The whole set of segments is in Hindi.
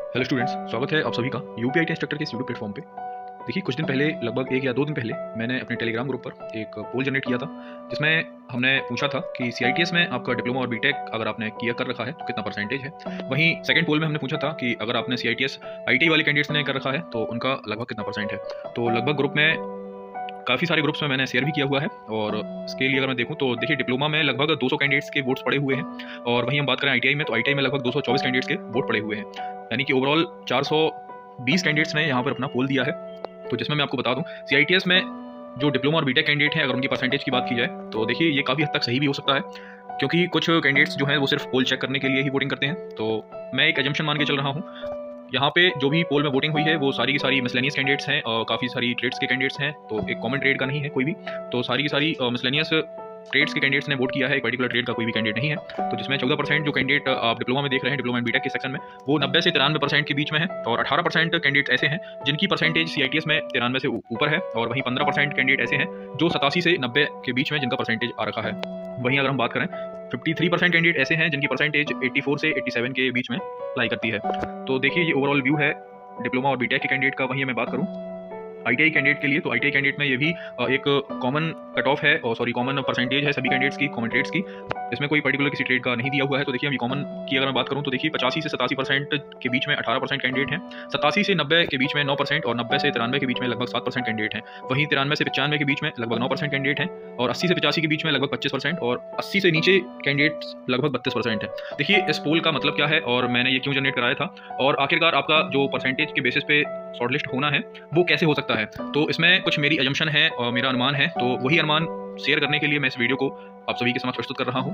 हेलो स्टूडेंट्स, स्वागत है आप सभी का यूपीआईटी इंस्ट्रक्टर के इस यूट्यूब प्लेटफॉर्म पे। देखिए, कुछ दिन पहले, लगभग 1 या 2 दिन पहले, मैंने अपने टेलीग्राम ग्रुप पर एक पोल जनरेट किया था, जिसमें हमने पूछा था कि सीआईटीएस में आपका डिप्लोमा और बीटेक अगर आपने किया कर रखा है तो कितना परसेंटेज है। वहीं सेकंड पोल में हमने पूछा था कि अगर आपने सीआईटीएस आईटीआई वाले कैंडिडेट्स ने कर रखा है तो उनका लगभग कितना परसेंट है। तो लगभग ग्रुप में, काफ़ी सारे ग्रुप्स में मैंने शेयर भी किया हुआ है। और इसके लिए अगर मैं देखूं तो देखिए, डिप्लोमा में लगभग 200 कैंडिडेट्स के वोट्स पड़े हुए हैं, और वहीं हम बात करें आईटीआई में तो आईटीआई में लगभग 224 कैंडिडेट्स के वोट पड़े हुए हैं, यानी कि ओवरऑल 420 कैंडिडेट्स ने यहाँ पर अपना पोल दिया है। तो जिसमें मैं आपको बता दूं, सीआईटीएस में जो डिप्लोमा और बीटेक कैंडिडेट हैं, अगर उनकी परसेंटेज की बात की जाए तो देखिए, ये काफ़ी हद तक सही भी हो सकता है, क्योंकि कुछ कैंडिडेट्स जो हैं वो सिर्फ पोल चेक करने के लिए ही वोटिंग करते हैं। तो मैं एक एजम्पशन मान के चल रहा हूँ, यहाँ पे जो भी पोल में वोटिंग हुई है वो सारी की सारी मिसलेनियस कैंडिडेट्स हैं, और काफ़ी सारी ट्रेड्स के कैंडिडेट्स हैं, तो एक कॉमन ट्रेड का नहीं है कोई भी। तो सारी की सारी मिसलेनियस ट्रेड्स के कैंडिडेट्स ने वोट किया है, एक पर्टिकुलर ट्रेड का कोई भी कैंडिडेट नहीं है। तो जिसमें 14% जो कैंडिडेट आप डिप्लोमा में देख रहे हैं, डिप्लोमा एंड बीटेक के सेक्शन में, वो 90 से 93% के बीच में है, और 18% कैंडिडेट ऐसे हैं जिनकी परसेंटेज सीआईटीएस में 93 से ऊपर है, और वहीं 15% कैंडिडेट ऐसे हैं जो 87 से 90 के बीच में जिनका परसेंटेज आ रखा है। वहीं अगर हम बात करें, 53% कैंडिडेट ऐसे हैं जिनकी परसेंटेज 84 से 87 के बीच में अप्लाई करती है। तो देखिए, ये ओवरऑल व्यू है डिप्लोमा और बीटेक के कैंडिडेट का। वहीं मैं बात करूं आईटीआई कैंडिडेट के लिए, तो आईटीआई कैंडिडेट में ये भी एक कॉमन कट ऑफ है, और सॉरी कॉमन परसेंटेज है सभी कैंडिडेट्स की, कॉमन ट्रेड्स की। इसमें कोई पर्टिकुलर किसी ट्रेड का नहीं दिया हुआ है। तो देखिए, हम कॉमन की अगर मैं बात करूं तो देखिए, 85 से 87% के बीच में 18% कैंडिडेट हैं, 87 से 90 के बीच में 9%, और 90 से 93 के बीच में लगभग 7% कैंडिडेट हैं। वहीं 93 से 95 के बीच में लगभग 9% कैंडिडेट हैं, और 80 से 85 के बीच में लगभग 25%, और 80 से नीचे कैंडिडेट्स लगभग 32% है। देखिए, इस पोल का मतलब क्या है और मैंने ये क्यों जनरेट कराया था, और आखिरकार आपका जो परसेंटेज के बेसिस पे शॉर्टलिस्ट होना है वो कैसे हो सकता है। तो इसमें कुछ मेरी अजम्पशन है और मेरा अनुमान है, तो वही अनुमान शेयर करने के लिए मैं इस वीडियो को आप सभी के समक्ष प्रस्तुत कर रहा हूं।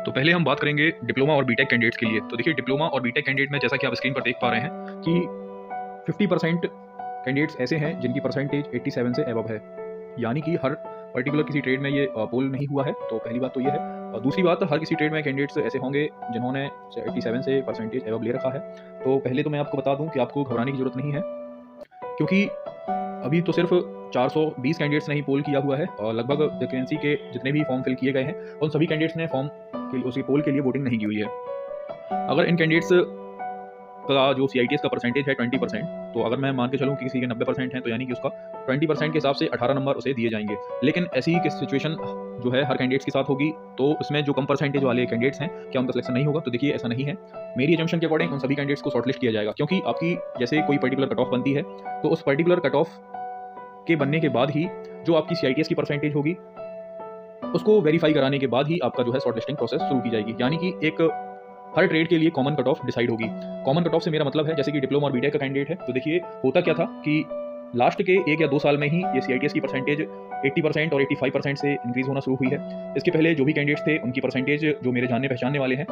तो पहले हम बात करेंगे डिप्लोमा और बीटेक कैंडिडेट्स के लिए। तो देखिए, डिप्लोमा और बीटेक कैंडिडेट में जैसा कि आप स्क्रीन पर देख पा रहे हैं कि 50% कैंडिडेट्स ऐसे हैं जिनकी परसेंटेज 87 से एबव है, यानी कि हर पर्टिकुलर किसी ट्रेड में ये पोल नहीं हुआ है। तो पहली बात तो ये है, और दूसरी बात, हर किसी ट्रेड में कैंडिडेट्स ऐसे होंगे जिन्होंने 87 से परसेंटेज एबव ले रखा है। तो पहले तो मैं आपको बता दूं कि आपको घबराने की जरूरत नहीं है, क्योंकि अभी तो सिर्फ 420 कैंडिडेट्स ने ही पोल किया हुआ है, और लगभग वैकेंसी के जितने भी फॉर्म फिल किए गए हैं उन सभी कैंडिडेट्स ने फॉर्म के उसी पोल के लिए वोटिंग नहीं की हुई है। अगर इन कैंडिडेट्स का जो सीआईटीएस का परसेंटेज है 20%, तो अगर मैं मान के चलूँ कि किसी के 90% है, तो यानी कि उसका 20% के हिसाब से 18 नंबर उसे दिए जाएंगे। लेकिन ऐसी सिचुएशन जो है हर कैंडिडेट्स के साथ होगी, तो उसमें जो कम परसेंटेज वाले कैंडिडेट्स हैं, क्या उनका सिलेक्शन नहीं होगा? तो देखिए, ऐसा नहीं है। मेरी एजम्पशन के अकॉर्डिंग उन सभी कैंडिडेट्स को शॉर्टलिस्ट किया जाएगा, क्योंकि आपकी जैसे कोई पर्टिकुलर कट ऑफ बनती है, तो उस पर्टिकुलर कट ऑफ के बनने के बाद ही जो आपकी सीआईटीएस की परसेंटेज होगी उसको वेरीफाई कराने के बाद ही आपका जो है शॉर्टलिस्टिंग प्रोसेस शुरू की जाएगी, यानी कि एक हर ट्रेड के लिए कॉमन कट ऑफ डिसाइड होगी। कॉमन कट ऑफ से मेरा मतलब है, जैसे कि डिप्लोमा और बीटेक का कैंडिडेट है, तो देखिए होता क्या था कि लास्ट के 1 या 2 साल में ही ये सीआईटीएस की परसेंटेज 80% और 85% से इंक्रीज होना शुरू हुई है। इसके पहले जो भी कैंडिडेट्स थे उनकी परसेंटेज, जो मेरे जानने पहचानने वाले हैं,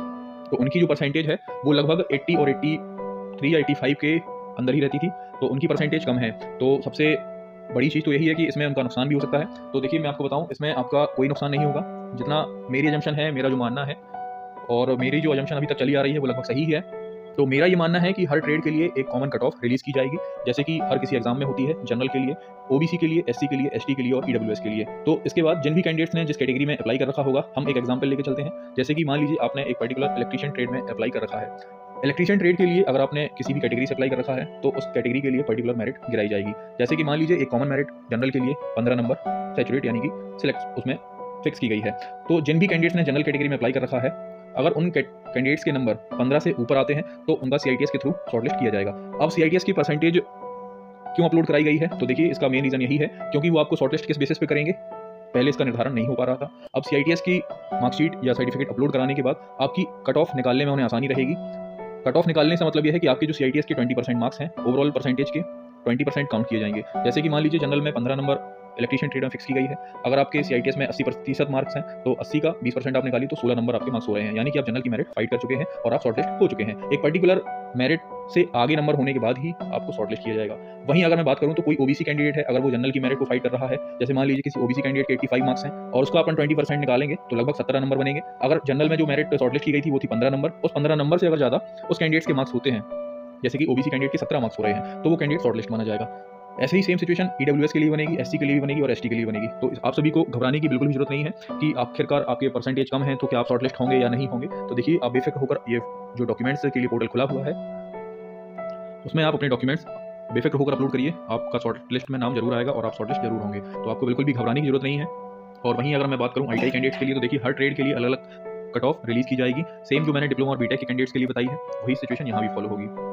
तो उनकी जो परसेंटेज है वो लगभग 80 और 83 या 85 के अंदर ही रहती थी, तो उनकी परसेंटेज कम है। तो सबसे बड़ी चीज़ तो यही है कि इसमें उनका नुकसान भी हो सकता है। तो देखिए, मैं आपको बताऊं, इसमें आपका कोई नुकसान नहीं होगा, जितना मेरी एजम्पशन है, मेरा जो मानना है, और मेरी जो एजम्पशन अभी तक चली आ रही है वो लगभग सही है। तो मेरा ये मानना है कि हर ट्रेड के लिए एक कॉमन कट ऑफ रिलीज की जाएगी, जैसे कि हर किसी एग्जाम में होती है, जनरल के लिए, ओबीसी के लिए, एससी के लिए, एसटी के लिए और ईडब्ल्यूएस के लिए। तो इसके बाद जिन भी कैंडिडेट्स ने जिस कैटेगरी में अप्लाई कर रखा होगा, हम एक एग्जाम्पल लेके चलते हैं। जैसे कि मान लीजिए आपने एक पर्टिकुलर इलेक्ट्रीशियन ट्रेड में अप्लाई कर रखा है। इलेक्ट्रीशियन ट्रेड के लिए अगर आपने किसी भी कैटेगरी से अप्लाई कर रखा है, तो उस कैटेगरी के लिए पर्टिकुलर मेरिट गिराई जाएगी। जैसे कि मान लीजिए एक कॉमन मेरिट जनरल के लिए 15 नंबर सैचुरेट, यानी कि सिलेक्ट उसमें फिक्स की गई है। तो जिन भी कैंडिडेट्स ने जनरल कैटेगरी में अप्लाई कर रखा है, अगर उन कैंडिडेट्स के नंबर 15 से ऊपर आते हैं तो उनका सीआईटीएस के थ्रू शॉर्टलिस्ट किया जाएगा। अब सीआईटीएस की परसेंटेज क्यों अपलोड कराई गई है, तो देखिए, इसका मेन रीजन यही है क्योंकि वो आपको शॉर्टलिस्ट किस बेसिस पे करेंगे, पहले इसका निर्धारण नहीं हो पा रहा था। अब सीआईटीएस की मार्कशीट या सर्टिफिकेट अपलोड कराने के बाद आपकी कट ऑफ निकालने में उन्हें आसानी रहेगी। कट ऑफ निकालने से मतलब यह है कि आपके जो सीआईटीएस के 20% मार्क्स हैं, ओवरऑल परसेंटेज के 20% काउंट किए जाएंगे। जैसे कि मान लीजिए जनरल में 15 नंबर इलेक्ट्रीशियन ट्रेड में फिक्स की गई है, अगर आपके सीआईटीएस में 80% मार्क्स हैं, तो 80 का 20% आप निकाली तो 16 नंबर आपके मार्क्स हो रहे हैं, यानी कि आप जनरल की मेरिट फाइट कर चुके हैं और आप शॉर्टलिस्ट हो चुके हैं। एक पर्टिकुलर मेरिट से आगे नंबर होने के बाद ही आपको शॉर्टलिस्ट किया जाएगा। वहीं अगर मैं बात करूं तो कोई ओबीसी कैंडिडेट है, अगर वो जनरल की मेरिट को फाइट कर रहा है, जैसे मान लीजिए किसी ओबीसी कैंडिडेट के 85 मार्क्स हैं और उसको अपन 20% निकालेंगे तो लगभग 17 नंबर बनेंगे। अगर जनरल में जो मेरिट शॉर्टलिस्ट की गई थी वो थी 15 नंबर, उस 15 नंबर से अगर ज्यादा उस कैंडिडेट्स के मार्क्स होते हैं, जैसे कि ओबीसी कैंडिडेट के 17 मार्क्स हो रहे हैं, तो वो कैंडिडेट शॉर्टलिस्ट माना जाएगा। ऐसे ही सेम सिचुएशन ईडब्ल्यूएस के लिए बनेगी, एससी के लिए भी बनेगी और एसटी के लिए बनेगी। तो आप सभी को घबराने की बिल्कुल भी जरूरत नहीं है कि आखिरकार आपके परसेंटेज कम है तो क्या आप शॉर्टलिस्ट होंगे या नहीं होंगे। तो देखिए, आप बेफिक्र होकर, ये जो डॉक्यूमेंट्स के लिए पोर्टल खुला हुआ है, उसमें आप अपने डॉक्यूमेंट्स बेफिक्र होकर अपलोड करिए, आपका शॉर्ट लिस्ट में नाम जरूर आएगा और आप शॉर्ट लिस्ट जरूर होंगे, तो आपको बिल्कुल भी घबराने की जरूरत नहीं है। और वहीं अगर मैं बात करूँ ITI कैंडिडेट्स के लिए, तो देखिए हर ट्रेड के लिए अलग अलग कट ऑफ रिलीज की जाएगी। सेम जो मैंने डिप्लोमा और बीटेक के कैंडिडेट्स के लिए बताई है, वही सिचुएशन यहाँ भी फॉलो होगी।